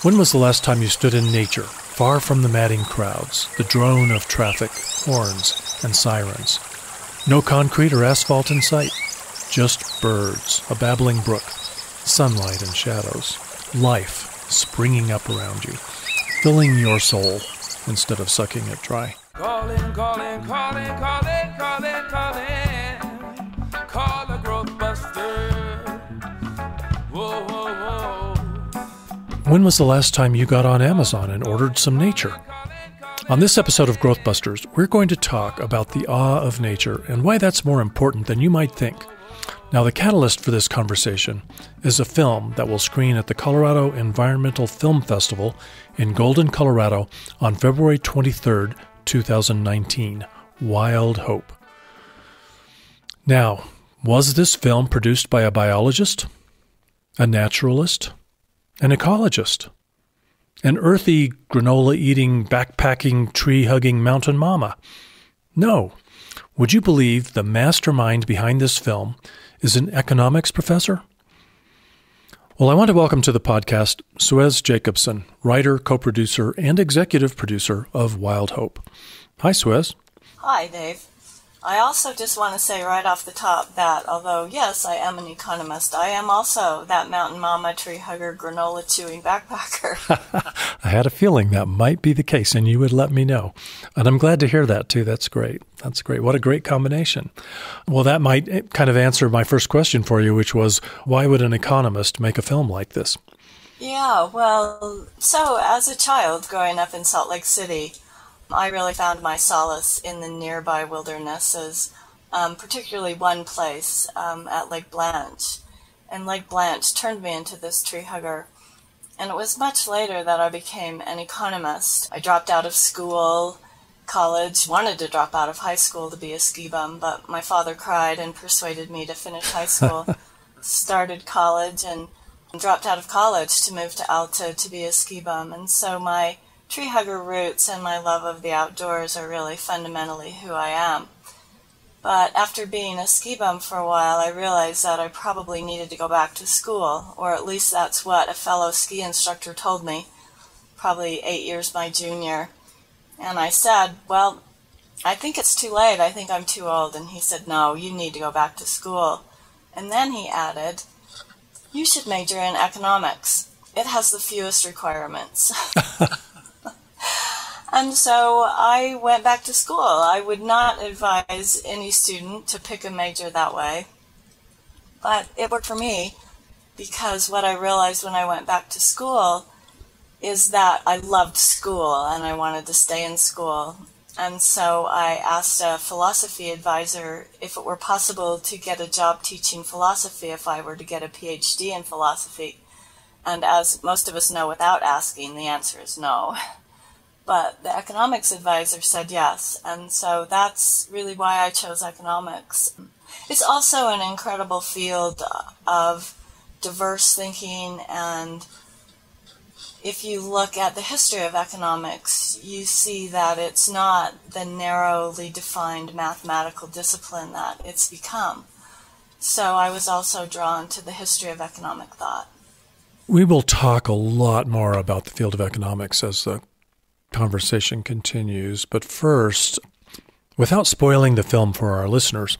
When was the last time you stood in nature, far from the madding crowds, the drone of traffic, horns, and sirens? No concrete or asphalt in sight, just birds, a babbling brook, sunlight and shadows, life springing up around you, filling your soul instead of sucking it dry. Calling, calling, calling, calling, calling, calling. Call a growth buster. Whoa, whoa, whoa. When was the last time you got on Amazon and ordered some nature? On this episode of Growth Busters, we're going to talk about the awe of nature and why that's more important than you might think. Now, the catalyst for this conversation is a film that will screen at the Colorado Environmental Film Festival in Golden, Colorado on February 23rd, 2019, Wild Hope. Now, was this film produced by a biologist, a naturalist, an ecologist, an earthy, granola-eating, backpacking, tree-hugging mountain mama? No. Would you believe the mastermind behind this film is an economics professor? Well, I want to welcome to the podcast Suez Jacobson, writer, co-producer, and executive producer of Wild Hope. Hi, Suez. Hi, Dave. I also just want to say right off the top that although, yes, I am an economist, I am also that mountain mama, tree hugger, granola chewing backpacker. I had a feeling that might be the case, and you would let me know. And I'm glad to hear that, too. That's great. That's great. What a great combination. Well, that might kind of answer my first question for you, which was, why would an economist make a film like this? Yeah, well, so as a child growing up in Salt Lake City, I really found my solace in the nearby wildernesses, particularly one place at Lake Blanche. And Lake Blanche turned me into this tree hugger. And it was much later that I became an economist. I dropped out of school, college, wanted to drop out of high school to be a ski bum, but my father cried and persuaded me to finish high school. Started college and dropped out of college to move to Alta to be a ski bum. And so my tree hugger roots and my love of the outdoors are really fundamentally who I am. But after being a ski bum for a while, I realized that I probably needed to go back to school, or at least that's what a fellow ski instructor told me, probably 8 years my junior. And I said, well, I think it's too late. I think I'm too old. And he said, no, you need to go back to school. And then he added, you should major in economics. It has the fewest requirements. And so I went back to school. I would not advise any student to pick a major that way, but it worked for me because what I realized when I went back to school is that I loved school and I wanted to stay in school. And so I asked a philosophy advisor if it were possible to get a job teaching philosophy if I were to get a PhD in philosophy. And as most of us know without asking, the answer is no. But the economics advisor said yes, and so that's really why I chose economics. It's also an incredible field of diverse thinking, and if you look at the history of economics, you see that it's not the narrowly defined mathematical discipline that it's become. So I was also drawn to the history of economic thought. We will talk a lot more about the field of economics as the conversation continues, but first, without spoiling the film for our listeners,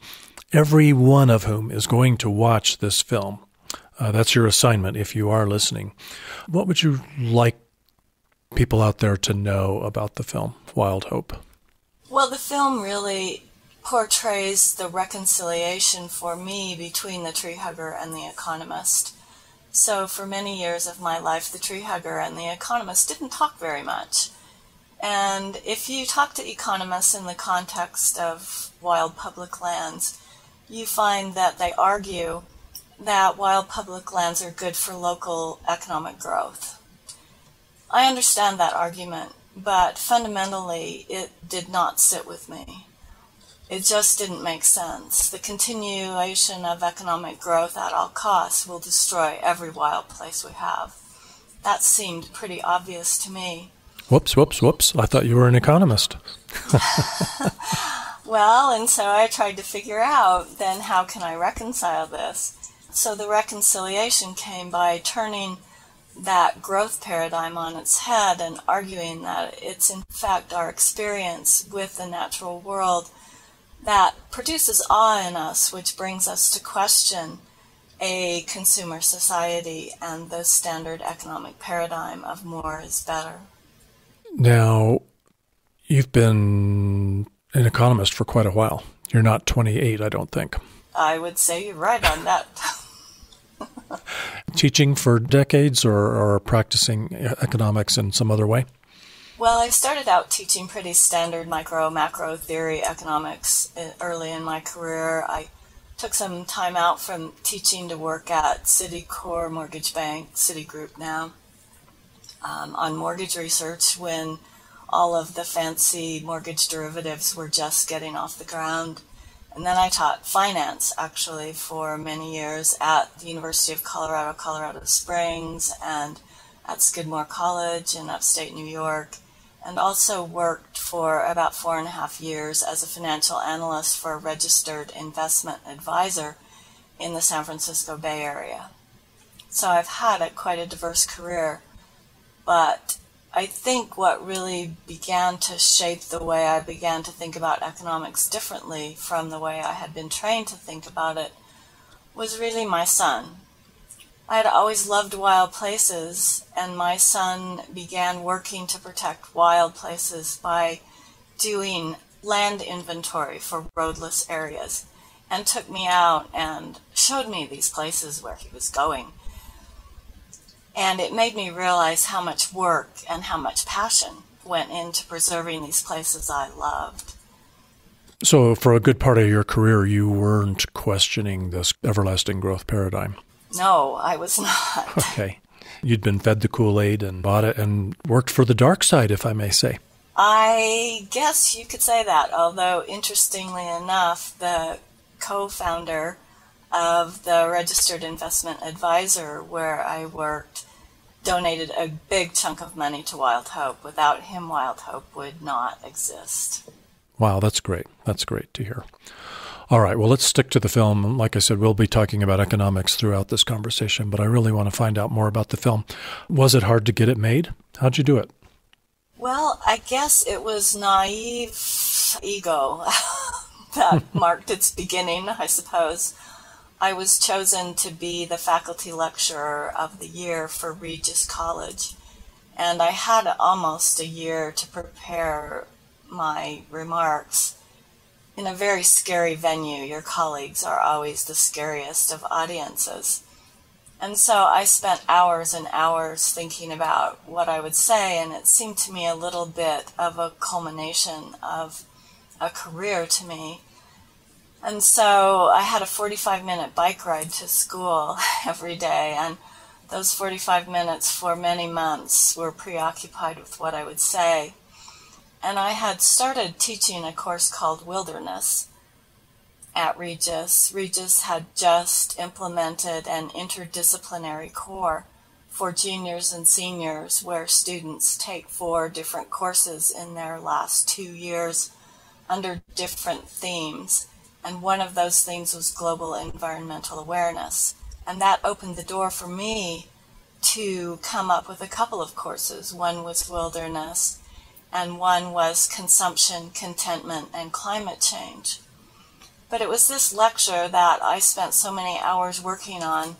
every one of whom is going to watch this film. That's your assignment if you are listening. What would you like people out there to know about the film, Wild Hope? Well, the film really portrays the reconciliation for me between the tree hugger and the economist. So for many years of my life, the tree hugger and the economist didn't talk very much. And if you talk to economists in the context of wild public lands, you find that they argue that wild public lands are good for local economic growth. I understand that argument, but fundamentally it did not sit with me. It just didn't make sense. The continuation of economic growth at all costs will destroy every wild place we have. That seemed pretty obvious to me. Whoops. I thought you were an economist. Well, and so I tried to figure out then how can I reconcile this. So the reconciliation came by turning that growth paradigm on its head and arguing that it's in fact our experience with the natural world that produces awe in us, which brings us to question a consumer society and the standard economic paradigm of more is better. Now, you've been an economist for quite a while. You're not 28, I don't think. I would say you're right on that. Teaching for decades or practicing economics in some other way? Well, I started out teaching pretty standard macro theory economics early in my career. I took some time out from teaching to work at Citicorp Mortgage Bank, Citigroup now, on mortgage research when all of the fancy mortgage derivatives were just getting off the ground. And then I taught finance, actually, for many years at the University of Colorado, Colorado Springs, and at Skidmore College in upstate New York, and also worked for about 4.5 years as a financial analyst for a registered investment advisor in the San Francisco Bay Area. So I've had quite a diverse career, but I think what really began to shape the way I began to think about economics differently from the way I had been trained to think about it was really my son. I had always loved wild places, and my son began working to protect wild places by doing land inventory for roadless areas and took me out and showed me these places where he was going. And it made me realize how much work and how much passion went into preserving these places I loved. So for a good part of your career, you weren't questioning this everlasting growth paradigm? No, I was not. Okay. You'd been fed the Kool-Aid and bought it and worked for the dark side, if I may say. I guess you could say that, although interestingly enough, the co-founder of the registered investment advisor where I worked donated a big chunk of money to Wild Hope. Without him, Wild Hope would not exist. Wow, that's great. That's great to hear. All right, well, let's stick to the film. Like I said, we'll be talking about economics throughout this conversation, but I really want to find out more about the film. Was it hard to get it made? How'd you do it? Well, I guess it was naive ego that marked its beginning, I suppose. I was chosen to be the faculty lecturer of the year for Regis College, and I had almost a year to prepare my remarks. In a very scary venue, your colleagues are always the scariest of audiences. And so I spent hours and hours thinking about what I would say, and it seemed to me a little bit of a culmination of a career to me. And so I had a 45-minute bike ride to school every day, and those 45 minutes for many months were preoccupied with what I would say. And I had started teaching a course called Wilderness at Regis. Regis had just implemented an interdisciplinary core for juniors and seniors where students take 4 different courses in their last 2 years under different themes. And one of those themes was global environmental awareness. And that opened the door for me to come up with a couple of courses. One was Wilderness, and one was Consumption, Contentment, and Climate Change. But it was this lecture that I spent so many hours working on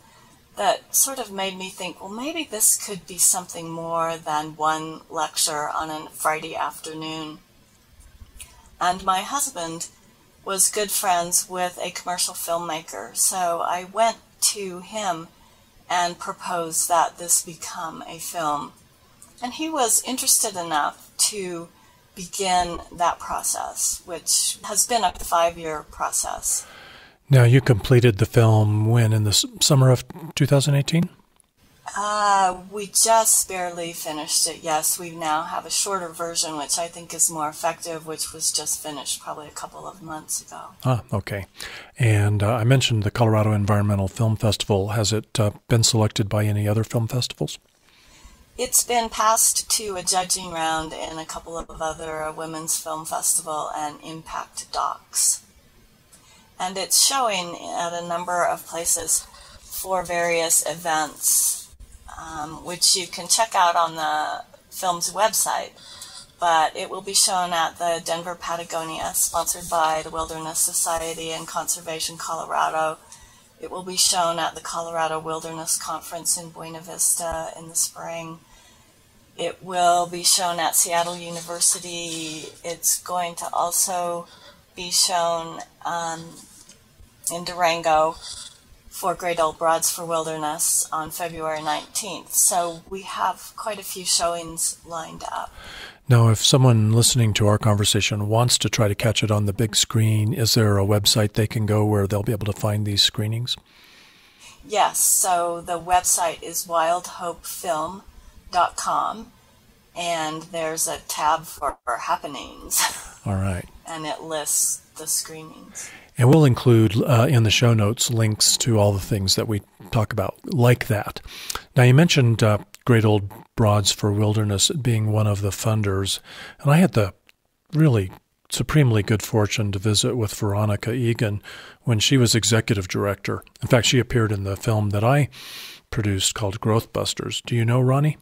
that sort of made me think, well, maybe this could be something more than one lecture on a Friday afternoon. And my husband was good friends with a commercial filmmaker, so I went to him and proposed that this become a film. And he was interested enough to begin that process, which has been a 5-year process. Now, you completed the film when, in the summer of 2018? We just barely finished it, yes. We now have a shorter version, which I think is more effective, which was just finished probably a couple of months ago. Ah, okay. And I mentioned the Colorado Environmental Film Festival. Has it been selected by any other film festivals? It's been passed to a judging round in a couple of other Women's Film Festival and Impact Docs. And it's showing at a number of places for various events. which you can check out on the film's website. But it will be shown at the Denver Patagonia, sponsored by the Wilderness Society and Conservation Colorado. It will be shown at the Colorado Wilderness Conference in Buena Vista in the spring. It will be shown at Seattle University. It's going to also be shown in Durango for Great Old Broads for Wilderness on February 19th. So we have quite a few showings lined up. Now, if someone listening to our conversation wants to try to catch it on the big screen, is there a website they can go where they'll be able to find these screenings? Yes, so the website is wildhopefilm.com, and there's a tab for happenings. All right. And it lists the screenings. And we'll include in the show notes links to all the things that we talk about like that. Now, you mentioned Great Old Broads for Wilderness being one of the funders, and I had the really supremely good fortune to visit with Veronica Egan when she was executive director. In fact, she appeared in the film that I produced called Growth Busters. Do you know Ronnie?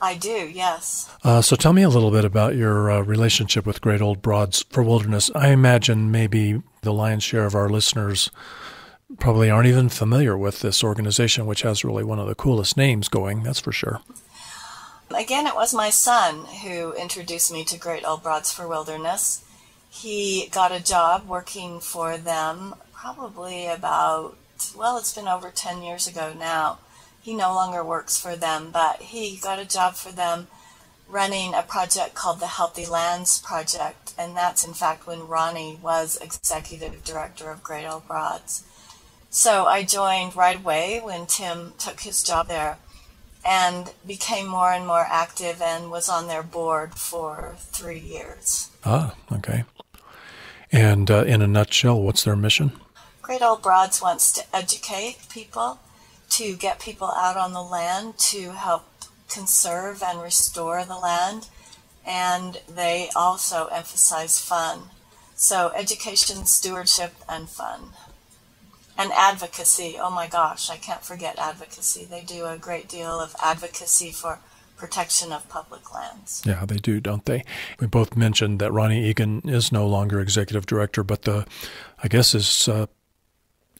I do, yes. So tell me a little bit about your relationship with Great Old Broads for Wilderness. I imagine maybe the lion's share of our listeners probably aren't even familiar with this organization, which has really one of the coolest names going, that's for sure. Again, it was my son who introduced me to Great Old Broads for Wilderness. He got a job working for them probably about, well, it's been over 10 years ago now. He no longer works for them, but he got a job for them running a project called the Healthy Lands Project, and that's in fact when Ronnie was executive director of Great Old Broads. So I joined right away when Tim took his job there and became more and more active and was on their board for 3 years. Ah, okay. And in a nutshell, what's their mission? Great Old Broads wants to educate people, to get people out on the land, to help conserve and restore the land, and they also emphasize fun. So education, stewardship, and fun. And advocacy. Oh my gosh, I can't forget advocacy. They do a great deal of advocacy for protection of public lands. Yeah, they do, don't they? We both mentioned that Ronnie Egan is no longer executive director, but I guess is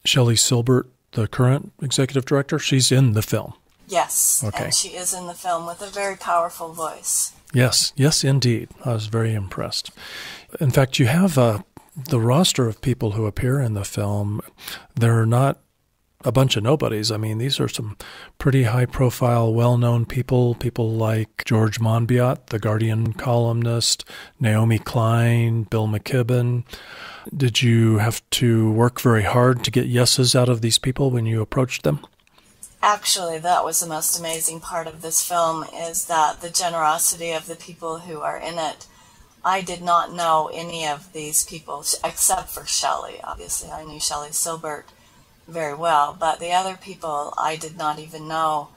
Shelley Silbert the current executive director? She's in the film. Yes, okay. And she is in the film with a very powerful voice. Yes, indeed. I was very impressed. In fact, you have the roster of people who appear in the film. They're not a bunch of nobodies. I mean, these are some pretty high-profile, well-known people like George Monbiot, the Guardian columnist, Naomi Klein, Bill McKibben. Did you have to work very hard to get yeses out of these people when you approached them? Actually, that was the most amazing part of this film, is that the generosity of the people who are in it. I did not know any of these people, except for Shelley. Obviously, I knew Shelley Silbert very well, but the other people I did not even know.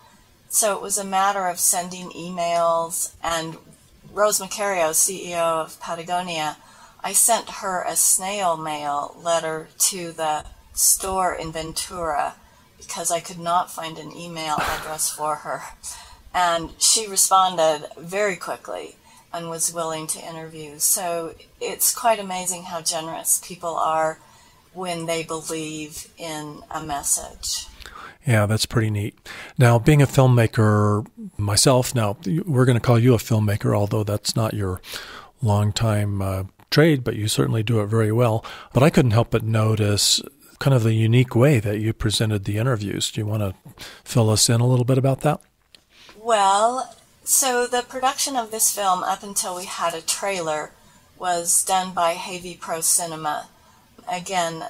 So it was a matter of sending emails, and Rose Marcario, CEO of Patagonia, I sent her a snail mail letter to the store in Ventura because I could not find an email address for her. And she responded very quickly and was willing to interview. So it's quite amazing how generous people are when they believe in a message. Yeah, that's pretty neat. Now, being a filmmaker myself, now we're going to call you a filmmaker, although that's not your long-time trade, but you certainly do it very well. But I couldn't help but notice kind of the unique way that you presented the interviews. Do you want to fill us in a little bit about that? Well, so the production of this film, up until we had a trailer, was done by Havey Pro Cinema. Again,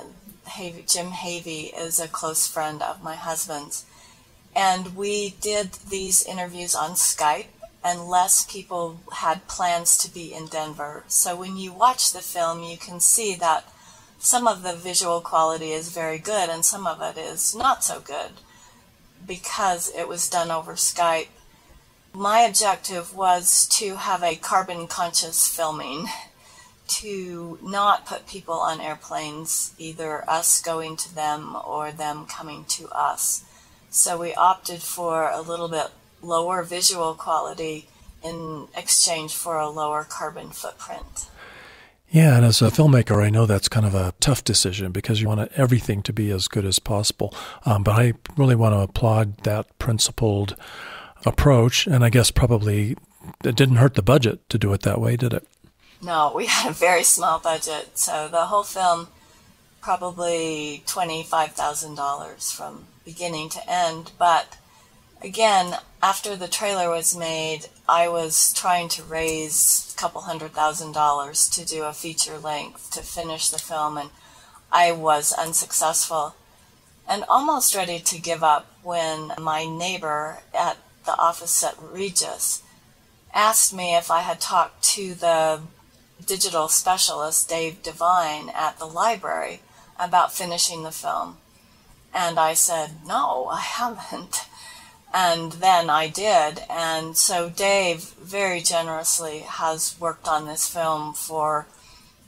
Jim Havey is a close friend of my husband's. And we did these interviews on Skype, and less people had plans to be in Denver. So when you watch the film, you can see that some of the visual quality is very good and some of it is not so good because it was done over Skype. My objective was to have a carbon-conscious filming, to not put people on airplanes, either us going to them or them coming to us. So we opted for a little bit lower visual quality in exchange for a lower carbon footprint. Yeah, and as a filmmaker, I know that's kind of a tough decision because you want everything to be as good as possible. But I really want to applaud that principled approach, and I guess probably it didn't hurt the budget to do it that way, did it? No, we had a very small budget, so the whole film, probably $25,000 from beginning to end. But again, after the trailer was made, I was trying to raise a couple $100,000 to do a feature length to finish the film, and I was unsuccessful and almost ready to give up when my neighbor at the office at Regis asked me if I had talked to the digital specialist, Dave Devine, at the library about finishing the film. And I said, no, I haven't. And then I did. And so Dave very generously has worked on this film for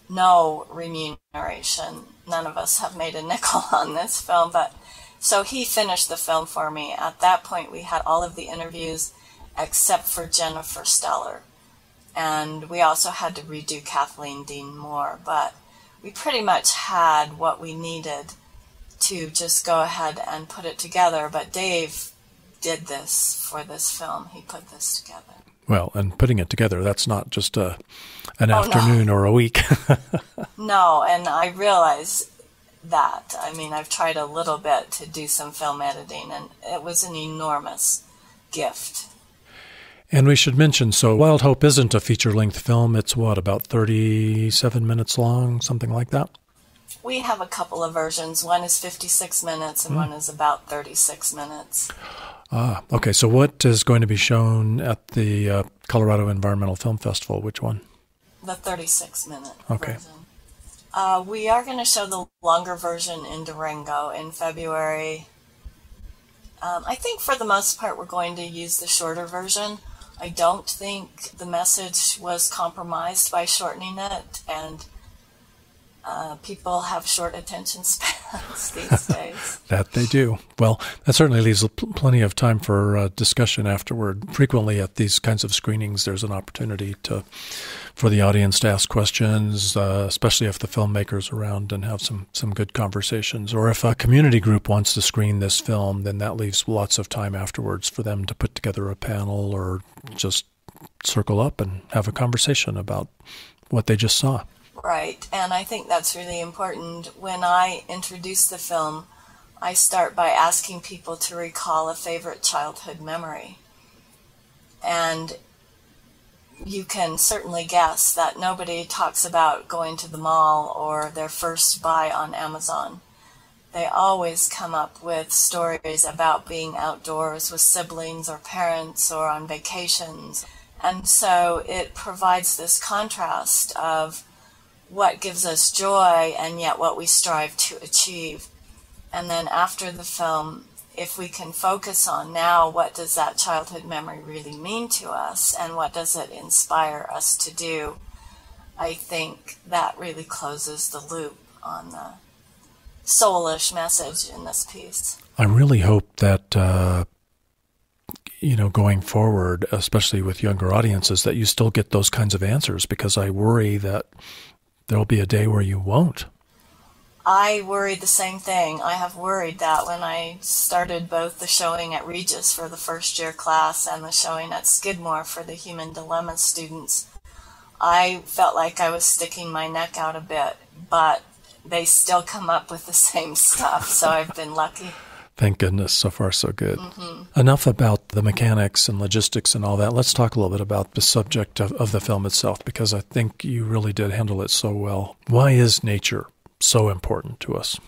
no remuneration. None of us have made a nickel on this film, but so he finished the film for me. At that point, we had all of the interviews except for Jennifer Steller. And we also had to redo Kathleen Dean Moore, but we pretty much had what we needed to just go ahead and put it together. But Dave did this for this film. He put this together. Well, and putting it together, that's not just an afternoon or a week. No, and I realize that. I mean, I've tried a little bit to do some film editing, and it was an enormous gift. And we should mention, so Wild Hope isn't a feature-length film. It's what, about 37 minutes long, something like that? We have a couple of versions. One is 56 minutes and one is about 36 minutes. Ah, okay. So what is going to be shown at the Colorado Environmental Film Festival? Which one? The 36-minute okay. version. We are going to show the longer version in Durango in February. I think for the most part we're going to use the shorter version. I don't think the message was compromised by shortening it, and people have short attention spans these days. That they do. Well, that certainly leaves plenty of time for discussion afterward. Frequently at these kinds of screenings, there's an opportunity for the audience to ask questions, especially if the filmmaker's around, and have some good conversations. Or if a community group wants to screen this film, then that leaves lots of time afterwards for them to put together a panel or just circle up and have a conversation about what they just saw. Right, and I think that's really important. When I introduce the film, I start by asking people to recall a favorite childhood memory. And you can certainly guess that nobody talks about going to the mall or their first buy on Amazon. They always come up with stories about being outdoors with siblings or parents or on vacations. And so it provides this contrast of what gives us joy and yet what we strive to achieve. And then after the film, if we can focus on now what does that childhood memory really mean to us and what does it inspire us to do, I think that really closes the loop on the soulish message in this piece. I really hope that going forward, especially with younger audiences, that you still get those kinds of answers, because I worry that there'll be a day where you won't. I worried the same thing. I have worried that when I started both the showing at Regis for the first-year class and the showing at Skidmore for the Human Dilemma students, I felt like I was sticking my neck out a bit, but they still come up with the same stuff, so I've been lucky. Thank goodness. So far, so good. Mm-hmm. Enough about the mechanics and logistics and all that. Let's talk a little bit about the subject of the film itself, because I think you really did handle it so well. Why is nature so important to us?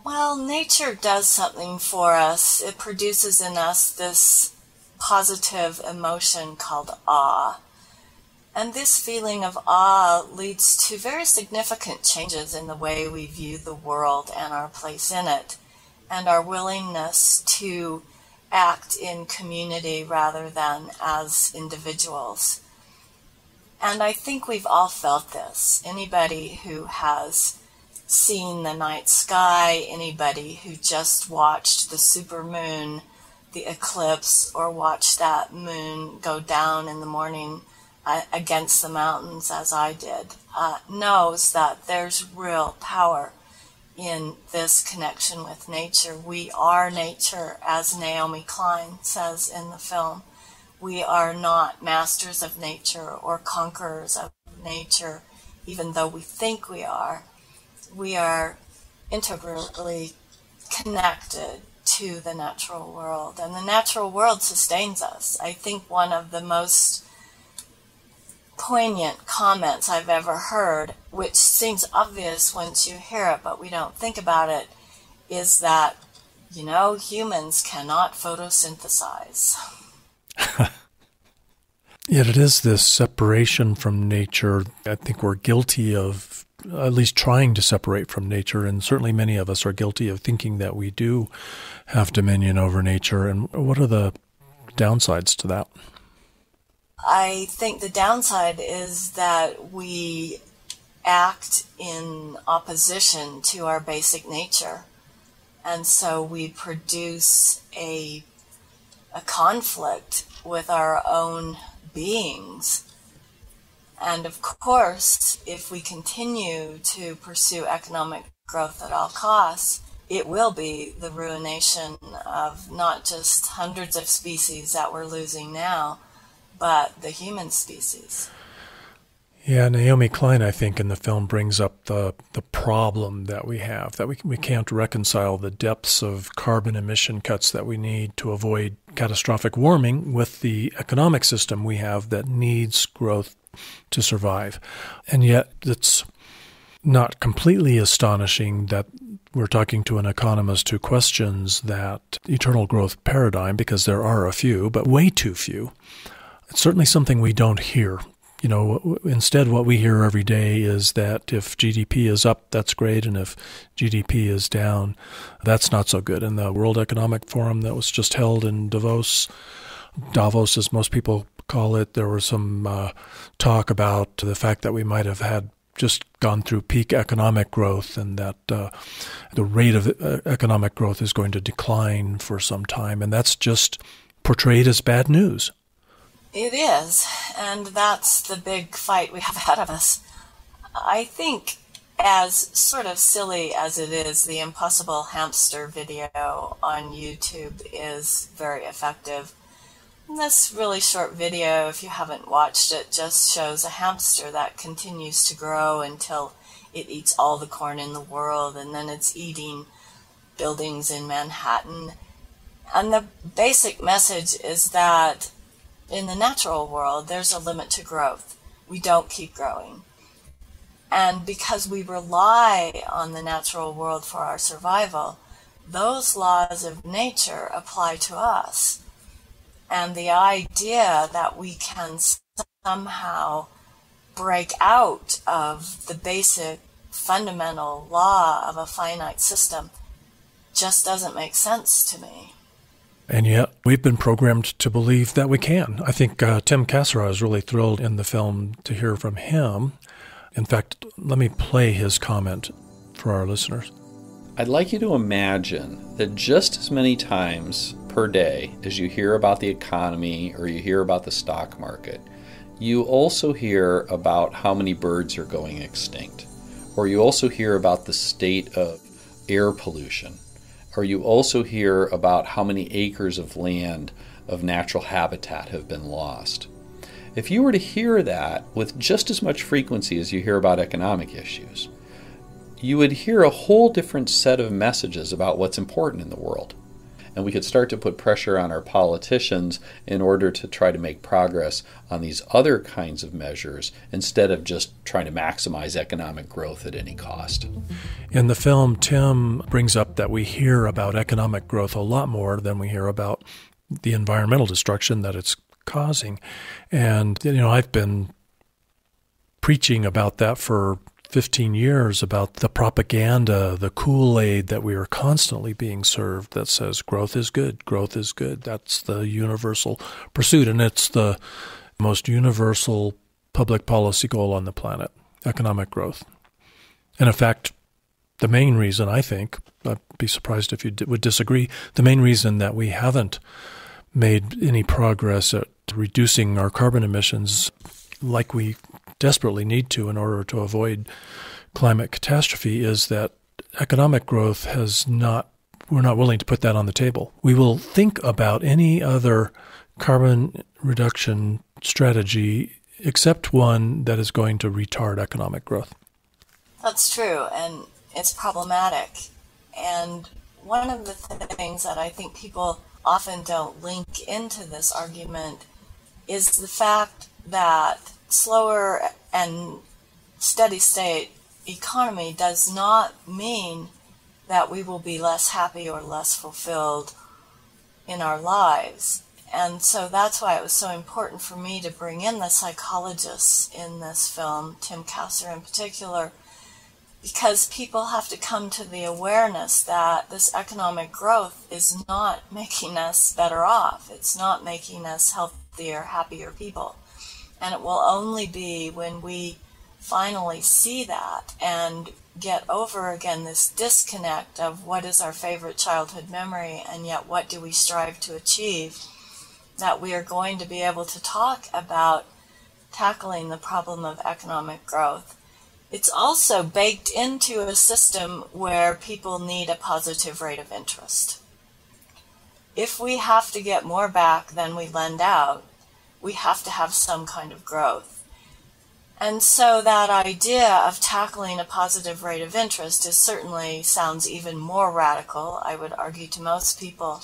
Well, nature does something for us. It produces in us this positive emotion called awe. And this feeling of awe leads to very significant changes in the way we view the world and our place in it, and our willingness to act in community rather than as individuals. And I think we've all felt this. Anybody who has seen the night sky, anybody who just watched the supermoon the eclipse or watch that moon go down in the morning against the mountains as I did, knows that there's real power in this connection with nature. We are nature, as Naomi Klein says in the film. We are not masters of nature or conquerors of nature, even though we think we are. We are integrally connected to the natural world, and the natural world sustains us. I think one of the most poignant comments I've ever heard, which seems obvious once you hear it, but we don't think about it, is that, humans cannot photosynthesize. Yet it is this separation from nature. I think we're guilty of at least trying to separate from nature, and certainly many of us are guilty of thinking that we do have dominion over nature. And what are the downsides to that? I think the downside is that we act in opposition to our basic nature. And so we produce a conflict with our own beings. And of course, if we continue to pursue economic growth at all costs, it will be the ruination of not just hundreds of species that we're losing now, but the human species. Yeah, Naomi Klein, I think, in the film brings up the problem that we have, that we can't reconcile the depths of carbon emission cuts that we need to avoid catastrophic warming with the economic system we have that needs growth to survive. And yet it's not completely astonishing that we're talking to an economist who questions that eternal growth paradigm, because there are a few, but way too few. It's certainly something we don't hear. Instead what we hear every day is that if GDP is up, that's great, and if GDP is down, that's not so good. In the World Economic Forum that was just held in Davos as most people call it, there was some talk about the fact that we might have had just gone through peak economic growth, and that the rate of economic growth is going to decline for some time, and that's just portrayed as bad news. It is, and that's the big fight we have ahead of us. I think, as sort of silly as it is, the Impossible Hamster video on YouTube is very effective. And this really short video, if you haven't watched it, just shows a hamster that continues to grow until it eats all the corn in the world, and then it's eating buildings in Manhattan. And the basic message is that in the natural world, there's a limit to growth. We don't keep growing. And because we rely on the natural world for our survival, those laws of nature apply to us. And the idea that we can somehow break out of the basic fundamental law of a finite system just doesn't make sense to me. And yet we've been programmed to believe that we can. I think Tim Cassara is really thrilled in the film to hear from him. In fact, let me play his comment for our listeners. I'd like you to imagine that just as many times per day as you hear about the economy or you hear about the stock market, you also hear about how many birds are going extinct, or you also hear about the state of air pollution, or you also hear about how many acres of land of natural habitat have been lost. If you were to hear that with just as much frequency as you hear about economic issues, you would hear a whole different set of messages about what's important in the world. And we could start to put pressure on our politicians in order to try to make progress on these other kinds of measures instead of just trying to maximize economic growth at any cost. In the film, Tim brings up that we hear about economic growth a lot more than we hear about the environmental destruction that it's causing. And, I've been preaching about that for 15 years, about the propaganda, the Kool-Aid that we are constantly being served that says growth is good, growth is good. That's the universal pursuit, and it's the most universal public policy goal on the planet, economic growth. And in fact, the main reason, I think, I'd be surprised if you would disagree, the main reason that we haven't made any progress at reducing our carbon emissions like we desperately need to in order to avoid climate catastrophe is that economic growth we're not willing to put that on the table. We will think about any other carbon reduction strategy except one that is going to retard economic growth. That's true, and it's problematic. And one of the things that I think people often don't link into this argument is the fact that slower and steady state economy does not mean that we will be less happy or less fulfilled in our lives. And so that's why it was so important for me to bring in the psychologists in this film, Tim Kasser in particular, because people have to come to the awareness that this economic growth is not making us better off. It's not making us healthier, happier people. And it will only be when we finally see that and get over again this disconnect of what is our favorite childhood memory and yet what do we strive to achieve, that we are going to be able to talk about tackling the problem of economic growth. It's also baked into a system where people need a positive rate of interest. If we have to get more back than we lend out, we have to have some kind of growth. And so that idea of tackling a positive rate of interest certainly sounds even more radical, I would argue, to most people.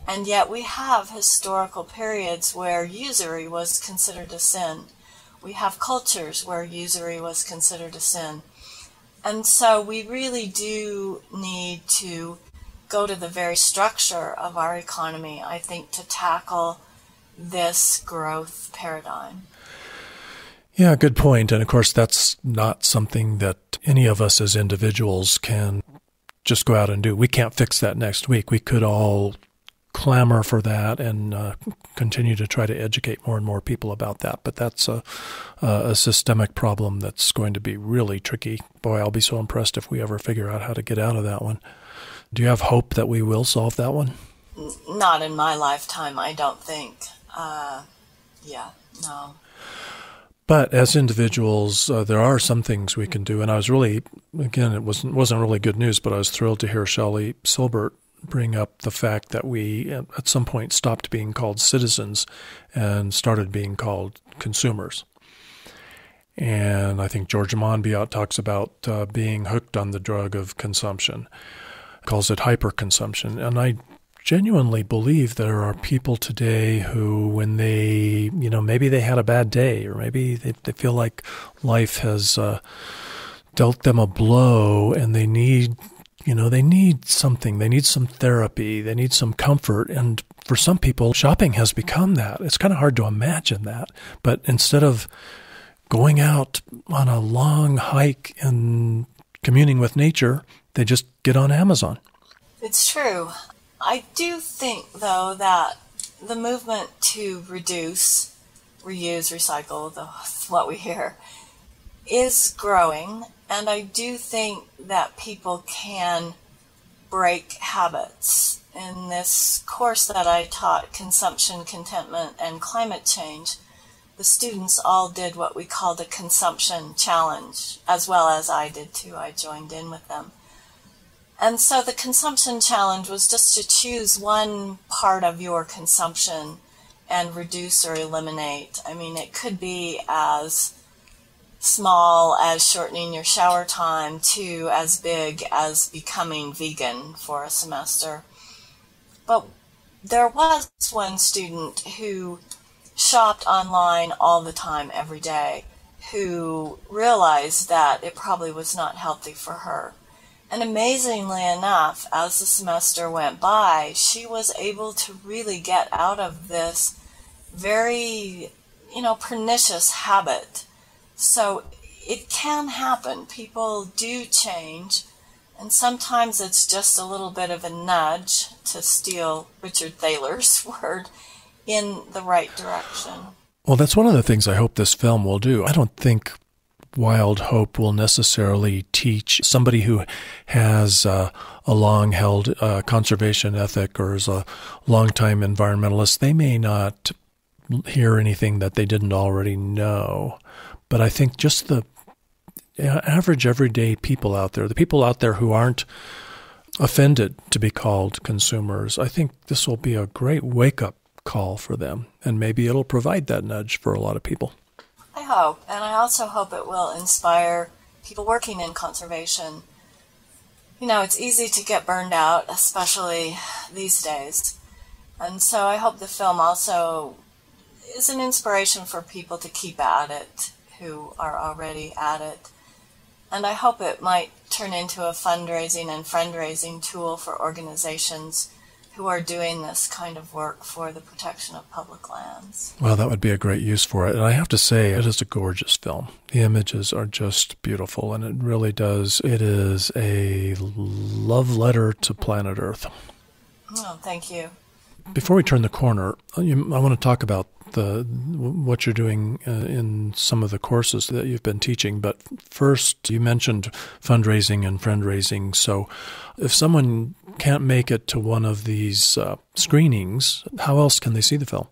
And yet we have historical periods where usury was considered a sin. We have cultures where usury was considered a sin. And so we really do need to go to the very structure of our economy, I think, to tackle this growth paradigm. Yeah, good point. And of course, that's not something that any of us as individuals can just go out and do. We can't fix that next week. We could all clamor for that and continue to try to educate more and more people about that. But that's a systemic problem that's going to be really tricky. Boy, I'll be so impressed if we ever figure out how to get out of that one. Do you have hope that we will solve that one? Not in my lifetime, I don't think. No. But as individuals, there are some things we can do. And I was really, again, it wasn't really good news, but I was thrilled to hear Shelley Silbert bring up the fact that we at some point stopped being called citizens and started being called consumers. And I think George Monbiot talks about being hooked on the drug of consumption, calls it hyperconsumption. And I genuinely believe there are people today who, when they, maybe they had a bad day, or maybe they feel like life has dealt them a blow and they need something. They need some therapy. They need some comfort. And for some people, shopping has become that. It's kind of hard to imagine that. But instead of going out on a long hike and communing with nature, they just get on Amazon. It's true. I do think, though, that the movement to reduce, reuse, recycle, what we hear, is growing. And I do think that people can break habits. In this course that I taught, Consumption, Contentment, and Climate Change, the students all did what we called a consumption challenge, as well as I did too. I joined in with them. And so the consumption challenge was just to choose one part of your consumption and reduce or eliminate. I mean, it could be as small as shortening your shower time to as big as becoming vegan for a semester. But there was one student who shopped online all the time, every day, who realized that it probably was not healthy for her. And amazingly enough, as the semester went by, she was able to really get out of this very, pernicious habit. So it can happen. People do change. And sometimes it's just a little bit of a nudge, to steal Richard Thaler's word, in the right direction. Well, that's one of the things I hope this film will do. I don't think Wild Hope will necessarily teach somebody who has a long-held conservation ethic or is a long-time environmentalist. They may not hear anything that they didn't already know. But I think just the average everyday people out there, the people out there who aren't offended to be called consumers, I think this will be a great wake-up call for them. And maybe it'll provide that nudge for a lot of people. I hope, and I also hope it will inspire people working in conservation. You know, it's easy to get burned out, especially these days. And so I hope the film also is an inspiration for people to keep at it who are already at it. And I hope it might turn into a fundraising and friend-raising tool for organizations who are doing this kind of work for the protection of public lands. Well, that would be a great use for it. And I have to say, it is a gorgeous film. The images are just beautiful, and it really does. It is a love letter to planet Earth. Oh, thank you. Before we turn the corner, I want to talk about what you're doing in some of the courses that you've been teaching. But first, you mentioned fundraising and friend-raising. So if someone can't make it to one of these screenings, how else can they see the film?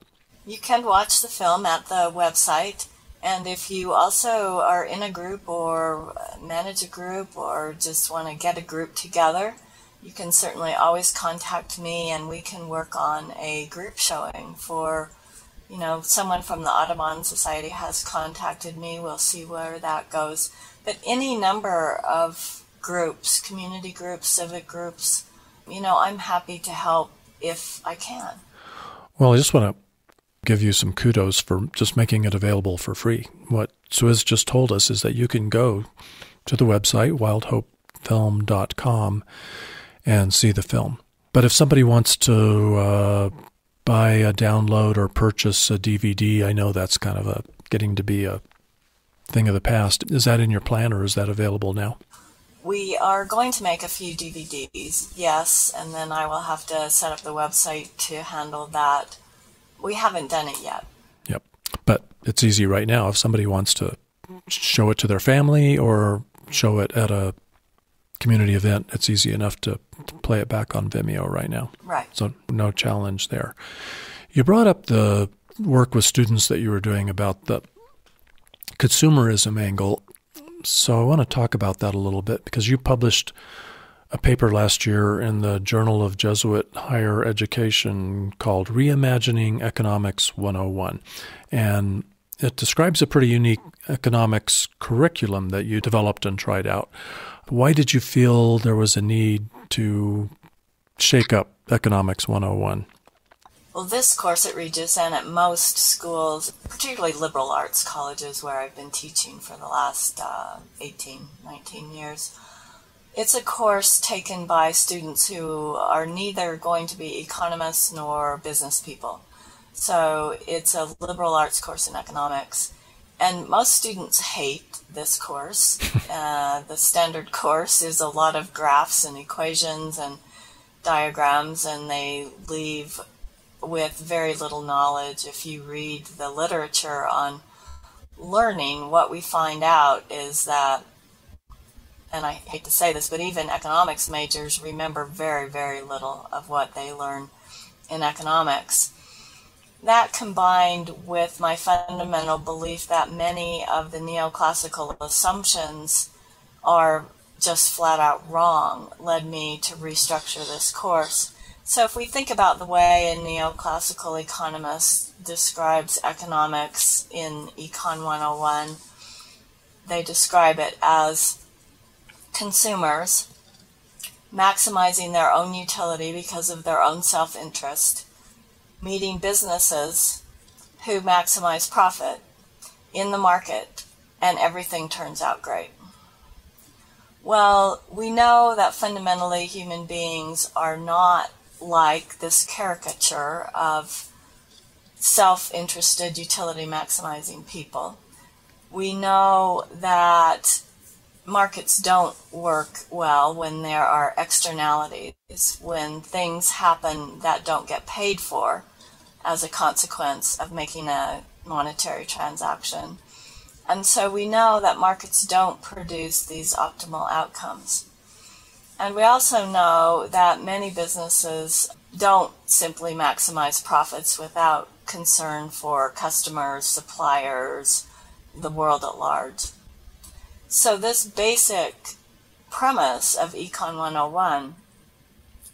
You can watch the film at the website. And if you also are in a group or manage a group or just want to get a group together, you can certainly always contact me and we can work on a group showing for, you know, someone from the Audubon Society has contacted me. We'll see where that goes. But any number of groups, community groups, civic groups, you know, I'm happy to help if I can. Well, I just want to give you some kudos for just making it available for free. What Suez just told us is that you can go to the website, wildhopefilm.com, and see the film. But if somebody wants to buy a download or purchase a DVD, I know that's kind of getting to be a thing of the past. Is that in your plan, or is that available now? We are going to make a few DVDs, yes, and then I will have to set up the website to handle that. We haven't done it yet. Yep. But it's easy right now. If somebody wants to show it to their family or show it at a community event, it's easy enough to play it back on Vimeo right now. Right. So no challenge there. You brought up the work with students that you were doing about the consumerism angle. So I want to talk about that a little bit, because you published a paper last year in the Journal of Jesuit Higher Education called Reimagining Economics 101. And it describes a pretty unique economics curriculum that you developed and tried out. Why did you feel there was a need to shake up Economics 101? Well, this course at Regis and at most schools, particularly liberal arts colleges where I've been teaching for the last 18, 19 years, it's a course taken by students who are neither going to be economists nor business people. So it's a liberal arts course in economics. And most students hate this course. The standard course is a lot of graphs and equations and diagrams, and they leave with very little knowledge. If you read the literature on learning, what we find out is that, and I hate to say this, but even economics majors remember very, very little of what they learn in economics. That combined with my fundamental belief that many of the neoclassical assumptions are just flat out wrong led me to restructure this course. So if we think about the way a neoclassical economist describes economics in Econ 101, they describe it as consumers maximizing their own utility because of their own self-interest, meeting businesses who maximize profit in the market, and everything turns out great. Well, we know that fundamentally human beings are not like this caricature of self-interested, utility-maximizing people. We know that markets don't work well when there are externalities, when things happen that don't get paid for as a consequence of making a monetary transaction. And so we know that markets don't produce these optimal outcomes. And we also know that many businesses don't simply maximize profits without concern for customers, suppliers, the world at large. So this basic premise of Econ 101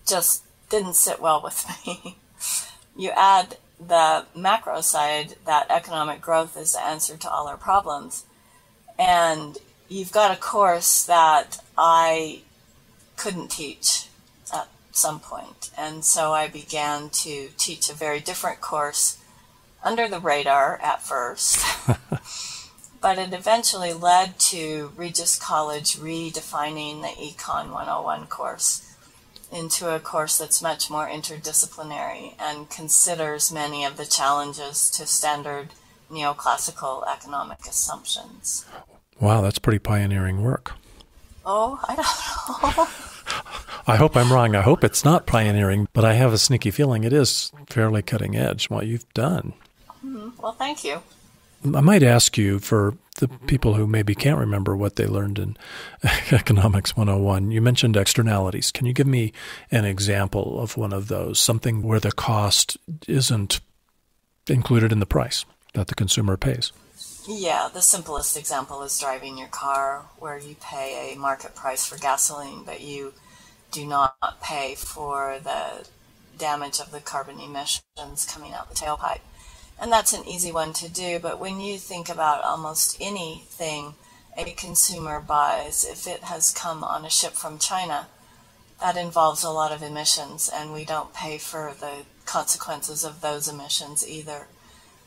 just didn't sit well with me. You add the macro side, that economic growth is the answer to all our problems, and you've got a course that I couldn't teach at some point. And so I began to teach a very different course under the radar at first. But it eventually led to Regis College redefining the Econ 101 course into a course that's much more interdisciplinary and considers many of the challenges to standard neoclassical economic assumptions. Wow, that's pretty pioneering work. Oh, I don't know. I hope I'm wrong. I hope it's not pioneering, but I have a sneaky feeling it is fairly cutting edge, what you've done. Well, thank you. I might ask you, for the people who maybe can't remember what they learned in Economics 101, you mentioned externalities. Can you give me an example of one of those, something where the cost isn't included in the price that the consumer pays? Yeah, the simplest example is driving your car, where you pay a market price for gasoline, but you do not pay for the damage of the carbon emissions coming out the tailpipe. And that's an easy one to do, but when you think about almost anything a consumer buys, if it has come on a ship from China, that involves a lot of emissions, and we don't pay for the consequences of those emissions either.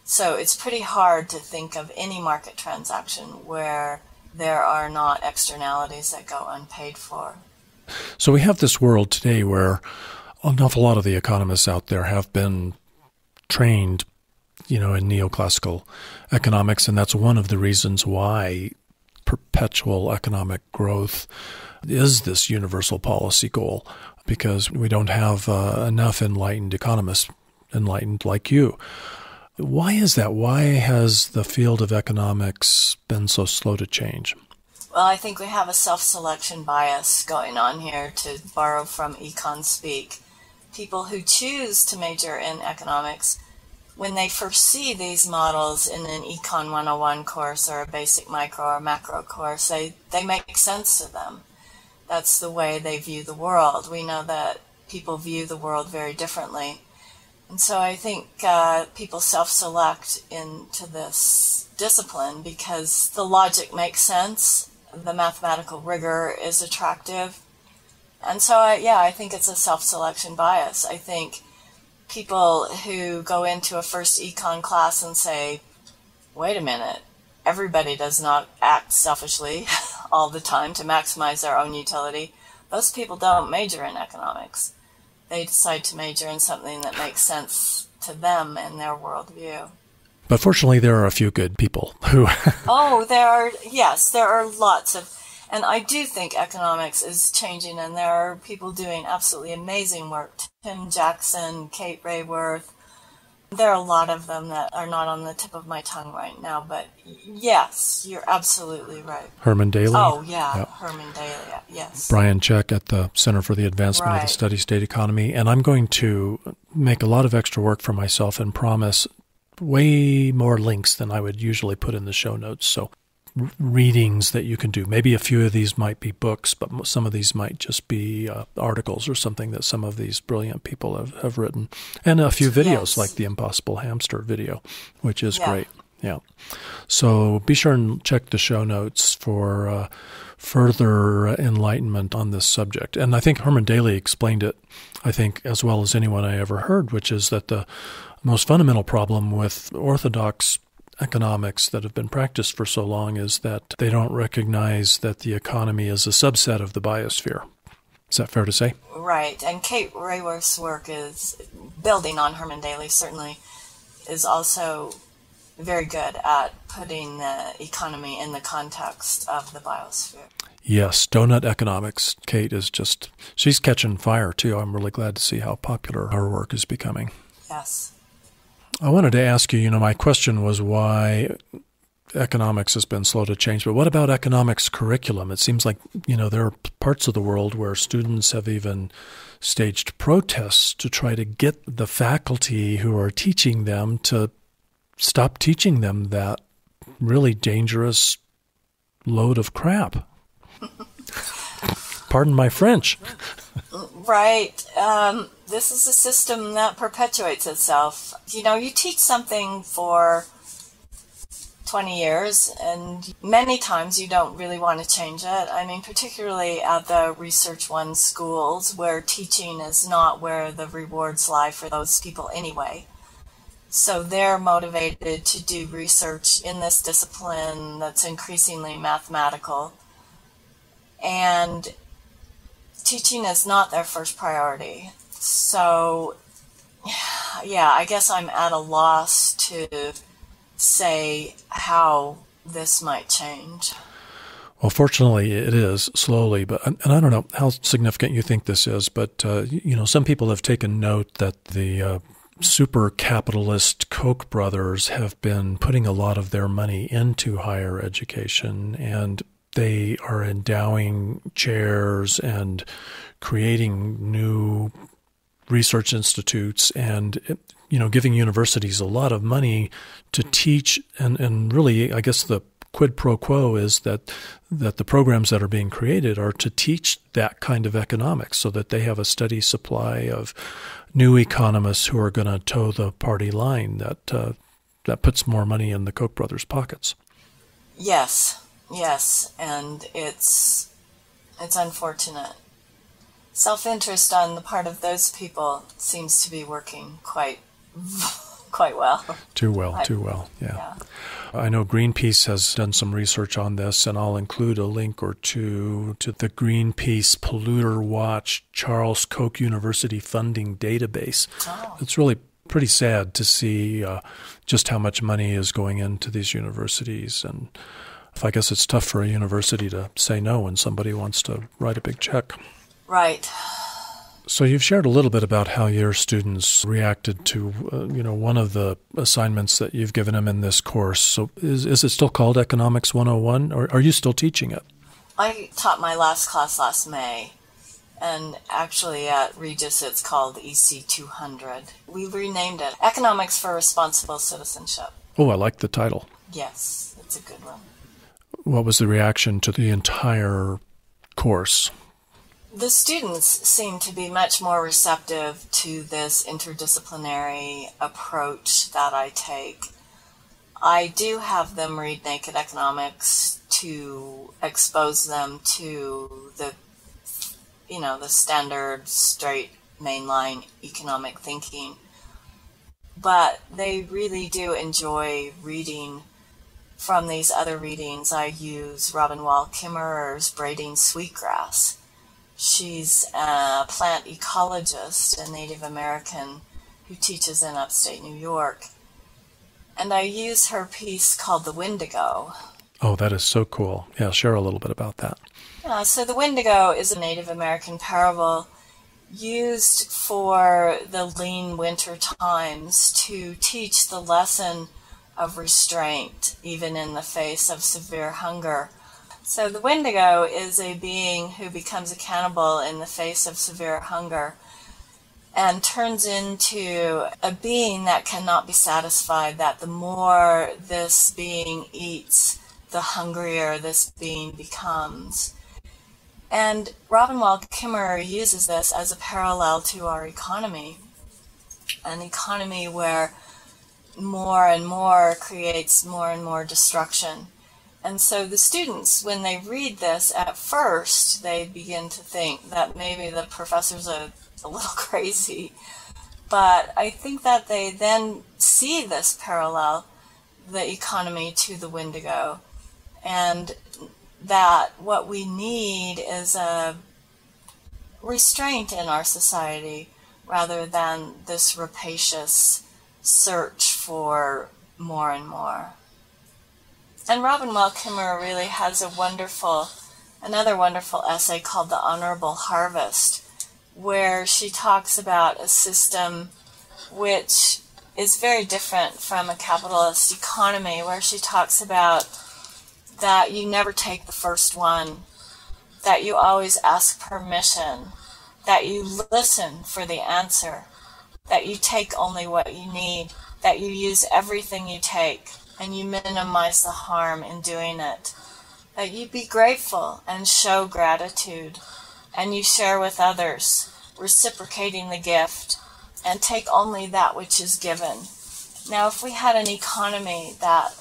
So it's pretty hard to think of any market transaction where there are not externalities that go unpaid for. So we have this world today where an awful lot of the economists out there have been trained in neoclassical economics, and that's one of the reasons why perpetual economic growth is this universal policy goal, because we don't have enough enlightened economists, enlightened like you. Why is that? Why has the field of economics been so slow to change? Well, I think we have a self-selection bias going on here, to borrow from econ speak. People who choose to major in economics, when they first see these models in an Econ 101 course or a basic micro or macro course, they make sense to them. That's the way they view the world. We know that people view the world very differently. And so I think people self-select into this discipline because the logic makes sense, the mathematical rigor is attractive. And so, I think it's a self-selection bias. I think people who go into a first econ class and say, wait a minute, everybody does not act selfishly all the time to maximize their own utility. Those people don't major in economics. They decide to major in something that makes sense to them and their worldview. But fortunately, there are a few good people who... there are lots of... And I do think economics is changing, and there are people doing absolutely amazing work. Tim Jackson, Kate Raworth. There are a lot of them that are not on the tip of my tongue right now, but yes, you're absolutely right. Herman Daly. Oh, yeah, yep. Herman Daly, yes. Brian Check at the Center for the Advancement of the Steady State Economy. And I'm going to make a lot of extra work for myself and promise way more links than I would usually put in the show notes. So readings that you can do. Maybe a few of these might be books, but some of these might just be articles or something that some of these brilliant people have written. And a few videos like the Impossible Hamster video, which is great. Yeah. So be sure and check the show notes for further enlightenment on this subject. And I think Herman Daly explained it, I think, as well as anyone I ever heard, which is that the most fundamental problem with orthodox economics that have been practiced for so long is that they don't recognize that the economy is a subset of the biosphere. Is that fair to say? Right. And Kate Raworth's work is building on Herman Daly, certainly, is also very good at putting the economy in the context of the biosphere. Yes, Doughnut economics. Kate is she's catching fire too. I'm really glad to see how popular her work is becoming. Yes. I wanted to ask you, my question was why economics has been slow to change, but what about economics curriculum? It seems like, there are parts of the world where students have even staged protests to try to get the faculty who are teaching them to stop teaching them that really dangerous load of crap. Pardon my French. Right. This is a system that perpetuates itself. You teach something for 20 years, and many times you don't really want to change it. I mean, particularly at the Research One schools, where teaching is not where the rewards lie for those people anyway. So they're motivated to do research in this discipline that's increasingly mathematical. And teaching is not their first priority. So, yeah, I guess I'm at a loss to say how this might change. Well, fortunately, it is slowly, and I don't know how significant you think this is, but some people have taken note that the super capitalist Koch brothers have been putting a lot of their money into higher education, and they are endowing chairs and creating new research institutes and giving universities a lot of money to teach, and really, I guess the quid pro quo is that the programs that are being created are to teach that kind of economics so that they have a steady supply of new economists who are going to toe the party line that puts more money in the Koch brothers' pockets. Yes, and it's unfortunate. Self-interest on the part of those people seems to be working quite well. Too well, yeah. I know Greenpeace has done some research on this, and I'll include a link or two to the Greenpeace PolluterWatch Charles Koch University funding database. Oh. It's really pretty sad to see just how much money is going into these universities, and I guess it's tough for a university to say no when somebody wants to write a big check. Right. So you've shared a little bit about how your students reacted to, one of the assignments that you've given them in this course. So is it still called Economics 101, or are you still teaching it? I taught my last class last May, and actually at Regis it's called EC 200. We renamed it Economics for Responsible Citizenship. Oh, I like the title. Yes, it's a good one. What was the reaction to the entire course? The students seem to be much more receptive to this interdisciplinary approach that I take. I do have them read Naked Economics to expose them to the standard, straight, mainline economic thinking. But they really do enjoy reading from these other readings. I use Robin Wall Kimmerer's Braiding Sweetgrass. She's a plant ecologist, a Native American who teaches in upstate New York. And I use her piece called The Wendigo. Oh, that is so cool. Yeah, share a little bit about that. So The Wendigo is a Native American parable used for the lean winter times to teach the lesson of restraint, even in the face of severe hunger. So the Wendigo is a being who becomes a cannibal in the face of severe hunger and turns into a being that cannot be satisfied, that the more this being eats, the hungrier this being becomes. And Robin Wall Kimmerer uses this as a parallel to our economy, an economy where more and more creates more and more destruction. And so the students, when they read this, at first they begin to think that maybe the professor's a little crazy. But I think that they then see this parallel, the economy to the Wendigo, and that what we need is a restraint in our society rather than this rapacious search for more and more. And Robin Wall Kimmerer really has another wonderful essay called The Honorable Harvest, where she talks about a system which is very different from a capitalist economy, where she talks about that you never take the first one, that you always ask permission, that you listen for the answer, that you take only what you need, that you use everything you take, and you minimize the harm in doing it, that you be grateful and show gratitude, and you share with others, reciprocating the gift, and take only that which is given. Now, if we had an economy that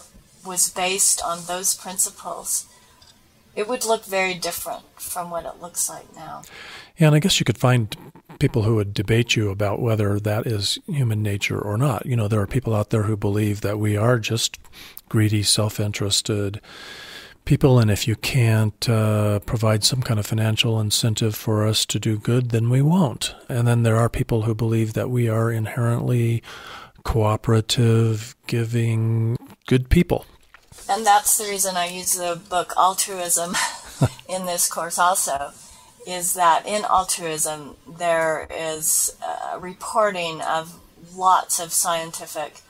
was based on those principles, it would look very different from what it looks like now. Yeah, and I guess you could find people who would debate you about whether that is human nature or not. You know, there are people out there who believe that we are just greedy, self-interested people, and if you can't provide some kind of financial incentive for us to do good, then we won't. And then there are people who believe that we are inherently cooperative, giving, good people. And that's the reason I use the book Altruism in this course also, is that in altruism there is reporting of lots of scientific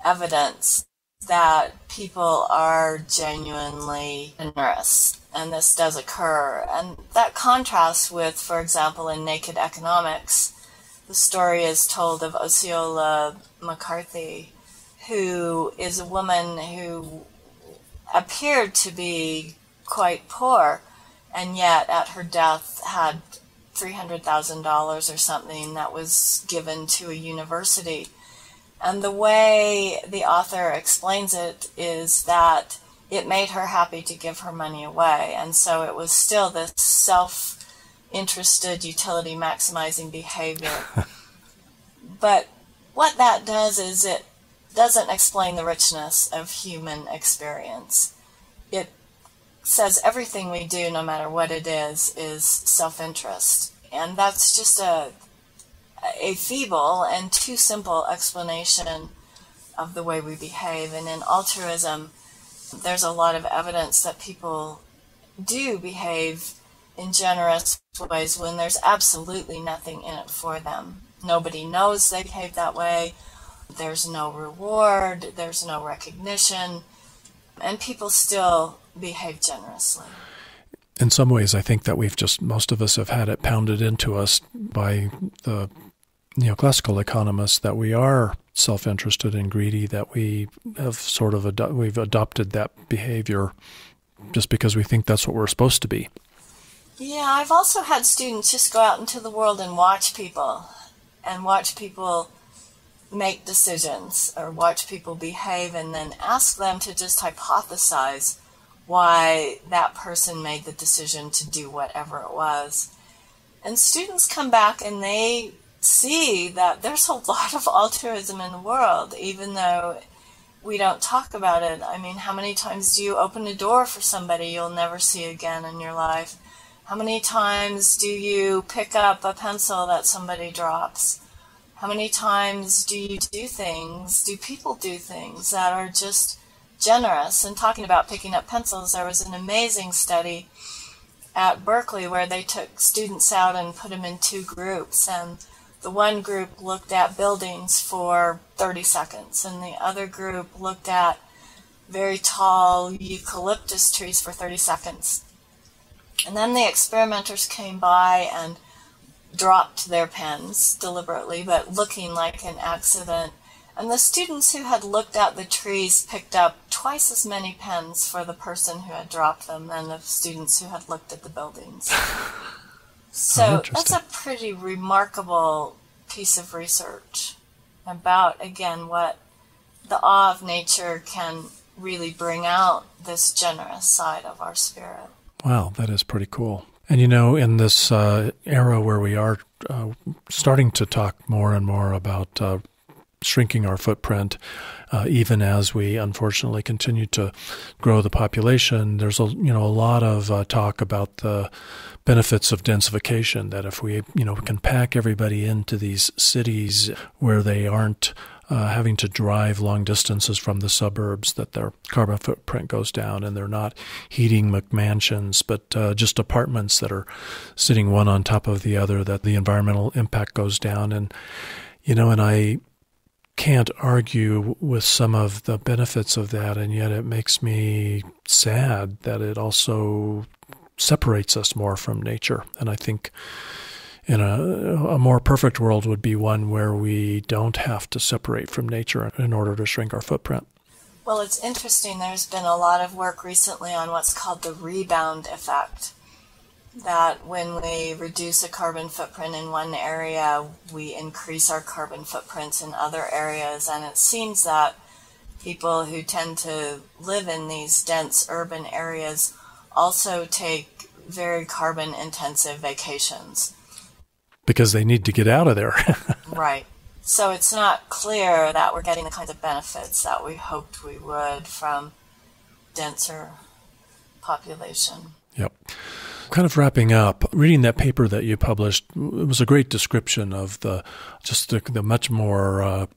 evidence that people are genuinely generous, and this does occur. And that contrasts with, for example, in Naked Economics, the story is told of Osceola McCarthy, who is a woman who appeared to be quite poor, and yet at her death had $300,000 or something that was given to a university. And the way the author explains it is that it made her happy to give her money away, and so it was still this self-interested, utility-maximizing behavior. But what that does is it doesn't explain the richness of human experience. It says everything we do, no matter what it is self-interest. And that's just a feeble and too simple explanation of the way we behave. And in altruism, there's a lot of evidence that people do behave in generous ways when there's absolutely nothing in it for them. Nobody knows they behave that way. There's no reward, there's no recognition, and people still behave generously. In some ways, I think that most of us have had it pounded into us by the neoclassical economists that we are self-interested and greedy, that we have we've adopted that behavior just because we think that's what we're supposed to be. Yeah, I've also had students just go out into the world and watch people make decisions or watch people behave, and then ask them to just hypothesize why that person made the decision to do whatever it was. And students come back and they see that there's a lot of altruism in the world, even though we don't talk about it. I mean, how many times do you open a door for somebody you'll never see again in your life? How many times do you pick up a pencil that somebody drops? How many times do people do things that are just generous? And talking about picking up pencils, there was an amazing study at Berkeley where they took students out and put them in two groups, and the one group looked at buildings for 30 seconds, and the other group looked at very tall eucalyptus trees for 30 seconds. And then the experimenters came by and dropped their pens deliberately, but looking like an accident. And the students who had looked at the trees picked up twice as many pens for the person who had dropped them than the students who had looked at the buildings. So that's a pretty remarkable piece of research about, again, what the awe of nature can really bring out, this generous side of our spirit. Wow, that is pretty cool. And in this era where we are starting to talk more and more about shrinking our footprint, even as we unfortunately continue to grow the population, there's a lot of talk about the benefits of densification, that if we can pack everybody into these cities where they aren't having to drive long distances from the suburbs, that their carbon footprint goes down, and they're not heating McMansions, but just apartments that are sitting one on top of the other, that the environmental impact goes down. And I can't argue with some of the benefits of that, and yet it makes me sad that it also separates us more from nature. And I think in a more perfect world would be one where we don't have to separate from nature in order to shrink our footprint. Well, it's interesting. There's been a lot of work recently on what's called the rebound effect, that when we reduce a carbon footprint in one area, we increase our carbon footprints in other areas. And it seems that people who tend to live in these dense urban areas also take very carbon-intensive vacations. Because they need to get out of there. Right. So it's not clear that we're getting the kinds of benefits that we hoped we would from denser population. Yep. Kind of wrapping up, reading that paper that you published, it was a great description of the much more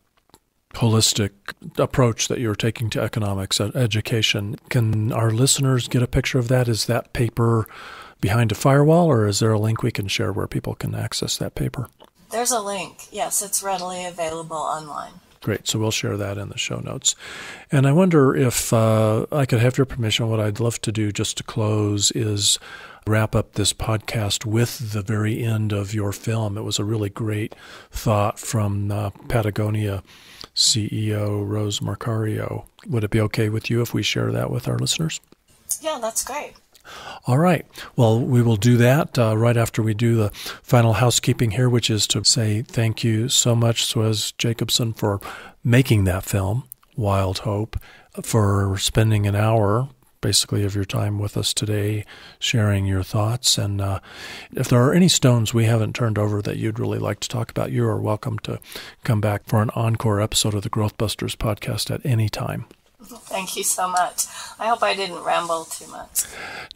holistic approach that you're taking to economics education. Can our listeners get a picture of that? Is that paper behind a firewall, or is there a link we can share where people can access that paper? There's a link. Yes, it's readily available online. Great. So we'll share that in the show notes. And I wonder if I could have your permission. What I'd love to do just to close is wrap up this podcast with the very end of your film. It was a really great thought from Patagonia CEO Rose Marcario. Would it be okay with you if we share that with our listeners? Yeah, that's great. All right. Well, we will do that right after we do the final housekeeping here, which is to say thank you so much, Suez Jacobson, for making that film, Wild Hope, for spending an hour basically of your time with us today, sharing your thoughts. And if there are any stones we haven't turned over that you'd really like to talk about, you are welcome to come back for an encore episode of the Growth Busters podcast at any time. Thank you so much. I hope I didn't ramble too much.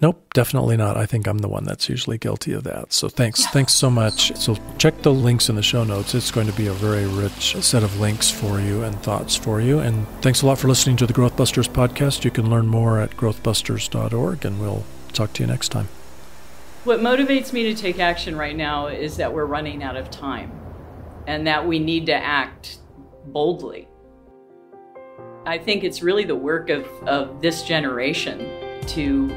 Nope, definitely not. I think I'm the one that's usually guilty of that. So thanks so much. So check the links in the show notes. It's going to be a very rich set of links for you and thoughts for you. And thanks a lot for listening to the Growth Busters podcast. You can learn more at growthbusters.org, and we'll talk to you next time. What motivates me to take action right now is that we're running out of time and that we need to act boldly. I think it's really the work of this generation to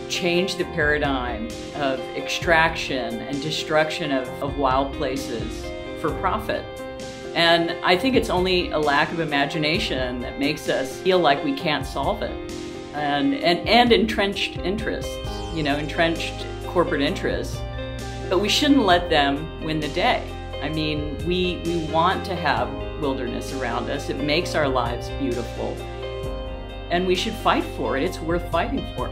change the paradigm of extraction and destruction of wild places for profit. And I think it's only a lack of imagination that makes us feel like we can't solve it. And entrenched interests, entrenched corporate interests. But we shouldn't let them win the day. I mean, we want to have wilderness around us. It makes our lives beautiful. And we should fight for it. It's worth fighting for.